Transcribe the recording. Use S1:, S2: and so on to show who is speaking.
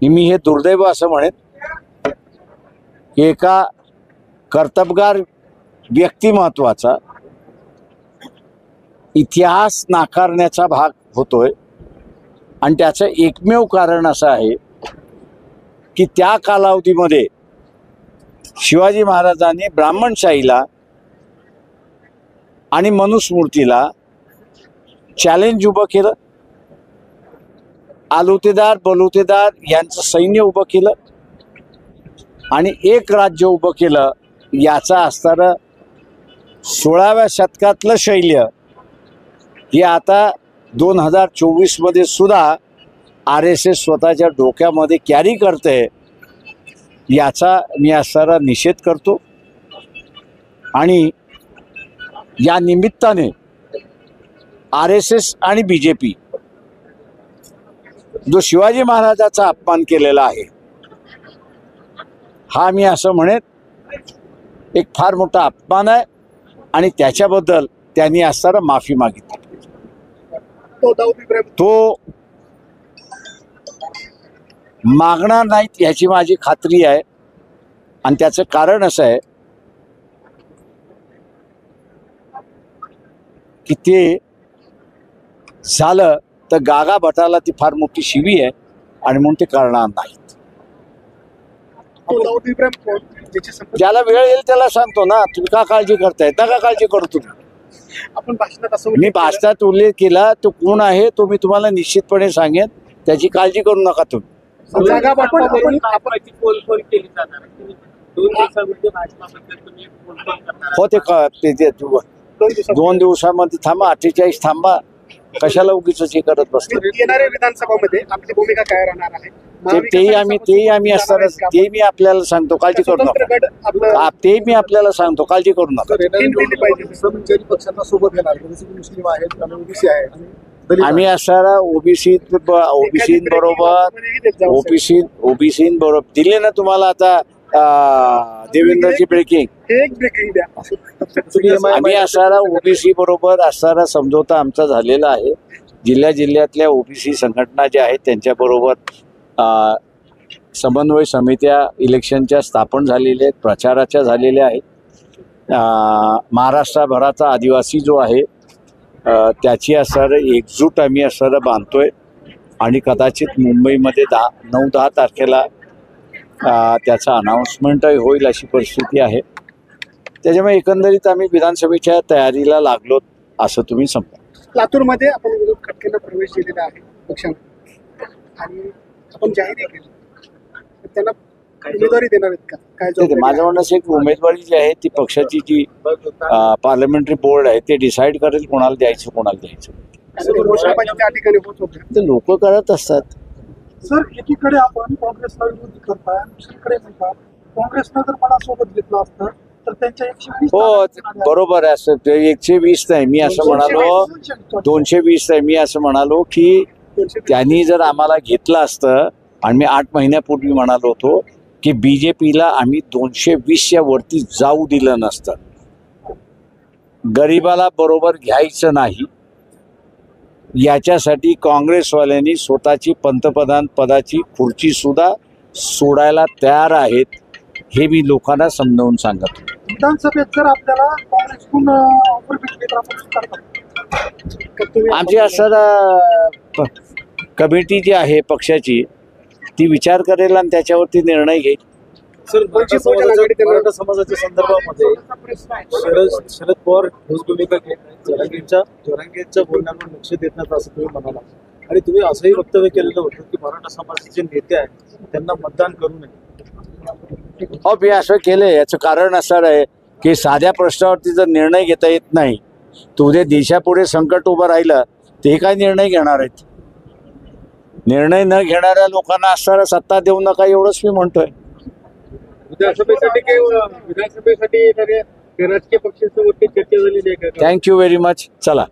S1: मी हे दुर्दैव असं म्हणेन की एका कर्तबगार व्यक्तिमत्वाचा इतिहास नाकारण्याचा भाग होतोय आणि त्याचं एकमेव कारण असं आहे की त्या कालावधीमध्ये शिवाजी महाराजांनी ब्राह्मणशाहीला आणि मनुस्मृतीला चॅलेंज उभं केलं. आलुतेदार बलुतेदार यांचं सैन्य उभं केलं आणि एक राज्य उभं केलं. याचा असणारं 16व्या शतकातलं शैल्य हे आता 2024 मध्ये सुद्धा RSS स्वतःच्या डोक्यामध्ये कॅरी करते. याचा मी असणारा निषेध करतो आणि या निमित्ताने RSS आणि BJP जो शिवाजी महाराजाचा अपमान केलेला आहे हा मी असं म्हणेन एक फार मोठा अपमान आहे आणि त्याच्याबद्दल त्यांनी असणारा माफी मागितली. तो मागणार नाहीत याची माझी खात्री आहे आणि त्याचं कारण असं आहे की ते झालं तर गागा भटाला ती फार मोठी शिवी आहे आणि म्हणून ते करणार नाहीत. ज्याला वेळ येईल त्याला सांगतो ना. तुम्ही का काळजी करताय? नका काळजी करू तुम्ही. मी भाषणात उल्लेख केला तो कोण आहे तो मी तुम्हाला निश्चितपणे सांगेन. त्याची काळजी करू नका तुम्ही. हो ते 2 दिवसामध्ये थांबा. 48 थांबा. कशाला उगीच हे करत बसतो.
S2: येणाऱ्या विधानसभामध्ये आपली भूमिका काय राहणार आहे?
S1: तेही आम्ही असताना ते मी आपल्याला सांगतो. काळजी करू नका. ते मी आपल्याला सांगतो. काळजी करू नका. आम्ही असणारा ओबीसीबरोबर दिले ना तुम्हाला आता देवेंद्रची ब्रेकिंग. आम्ही असणारा ओबीसी बरोबर असणारा समझोता आमचा झालेला आहे. जिल्ह्यातल्या ओबीसी संघटना ज्या आहेत त्यांच्याबरोबर समन्वय समित्या इलेक्शनच्या स्थापन झालेल्या आहेत, प्रचाराच्या झालेल्या आहेत. महाराष्ट्रभराचा आदिवासी जो आहे त्याची असणारं एकजूट आम्ही असणारं बांधतोय आणि कदाचित मुंबईमध्ये 9-10 तारखेला त्याचं अनाऊन्समेंटही होईल अशी परिस्थिती आहे. त्याच्यामुळे एकंदरीत आम्ही विधानसभेच्या तयारीला लागलो असं तुम्ही समजा.
S2: लातूरमध्ये आपण विरोध खटक्याला प्रवेश दिलेला आहे पक्षाने आणि आपण जाहीर केलं त्यांना उमेदवारी देणार आहेत का? काय
S1: माझं म्हणणं असं एक उमेदवारी जी आहे ती पक्षाची जी पार्लमेंटरी बोर्ड आहे ते डिसाईड करेल कोणाला द्यायचं कोणाला द्यायचं.
S2: त्या ठिकाणी होत होते
S1: ते लोक करत असतात.
S2: सर एकीकडे आपण काँग्रेसला विरोध करताय दुसरीकडे म्हणतात काँग्रेसनं जर मला सोबत घेतलं असतं तर त्यांच्या 120.
S1: हो बरोबर आहे. असं 120 नाही मी असं म्हणालो. 220 नाही मी असं म्हणालो की त्यांनी जर आम्हाला घेतलं असतं आणि मी 8 महिन्यापूर्वी म्हणालो होतो की BJPला आम्ही 220च्या वरती जाऊ दिलं नसतं. गरिबाला बरोबर घ्यायचं नाही याच्यासाठी काँग्रेसवाल्यांनी स्वतःची पंतप्रधान पदाची खुर्ची सुद्धा सोडायला तयार आहेत हे मी लोकांना समजावून सांगतो.
S2: विधानसभेत जर आपल्याला काँग्रेसकडून ऑफर भेटली तर आपण
S1: आमची असं कमिटी जी आहे पक्षाची ती विचार करेल आणि त्याच्यावरती निर्णय घेईल.
S3: सर मराठा समाजाच्या संदर्भामध्ये शरद पवार ठोस भूमिका घेत आहेत. जरांगेंच्या बोलण्यावर लक्ष देत नाहीत असं तुम्ही म्हणाला आणि तुम्ही असंही वक्तव्य केलेलं होतं की मराठा समाजाचे नेते आहेत त्यांना मतदान करू नये.
S1: हो मी असं केलं. याचं कारण असं आहे की साध्या प्रश्नावरती जर निर्णय घेता येत नाही तर उद्या देशापुढे संकट उभं राहिलं ते काय निर्णय घेणार आहेत. निर्णय न घेणाऱ्या लोकांना असणारा सत्ता देऊ नका एवढंच मी म्हणतोय.
S2: विधानसभेसाठी राजकीय पक्षांसोबत चर्चा झालेली आहे.
S1: Thank you very much. चला.